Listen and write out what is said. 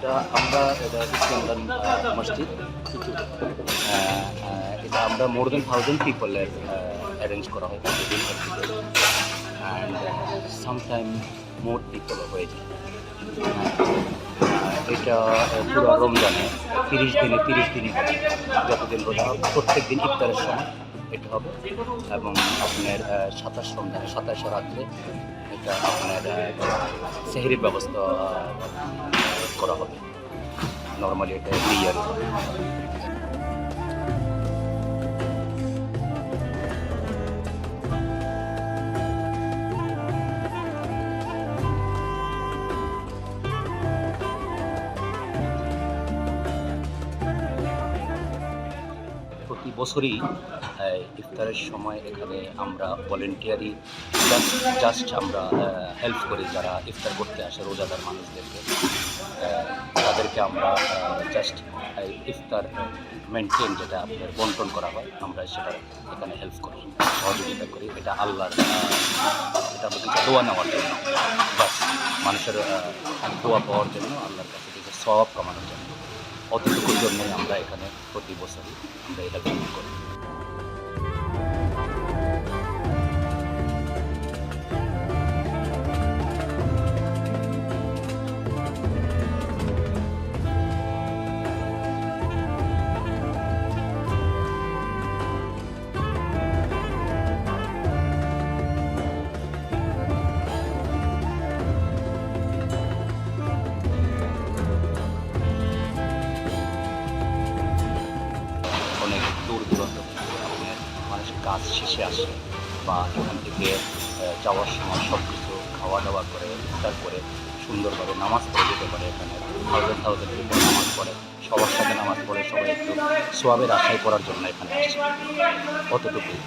এটা east London মসজিদ। এটা আমরা মোর দেন 1000 পিপলের অ্যারেঞ্জ করা হয় প্রতিদিন অ্যান্ড সামটাইম মোর পিপলও হয়ে যায়। এটা পুরো রমজানে 30 দিনই হবে, যতদিন রোজা হবে প্রত্যেক দিন ইফতারের সময় এটা হবে। এবং আপনার 27 রাত্রে এটা আপনার সেহরির ব্যবস্থা করা হবে। নর্মালি এটা ইয়ার প্রতি বছরই ইফতারের সময় এখানে আমরা ভলেন্টিয়ারি জাস্ট আমরা হেল্প করি, যারা ইফতার করতে আসে রোজাদার মানুষদেরকে। তাদেরকে আমরা জাস্ট ইফতার মেনটেন যেটা আপনার বন্টন করা হয়, আমরা সেটা এখানে হেল্প করি, সহযোগিতা করি। এটা আল্লাহর এটা আমাদের দোয়া নেওয়ার জন্য, বাস মানুষের দোয়া পাওয়ার জন্য, আল্লাহর কাছে থেকে সওয়াব কামানোর জন্য। অতটুকুর জন্যই আমরা এখানে প্রতি বছরই আমরা এটা হেল্প করি। অনেক দূর দূরান্ত থেকে আপনার মানুষ কাজ শেষে আসে বা এখান থেকে যাওয়ার সময় সব কিছু খাওয়া দাওয়া করে ইফতার করে সুন্দরভাবে নামাজ পড়ে যেতে পারে। এখানে থাউজেন্ড পিপল নামাজ পড়ে, সবার সাথে নামাজ পড়ে, সবাই একটু সোয়াবের আশায় পড়ার জন্য এখানে আসে। অতটুকুই।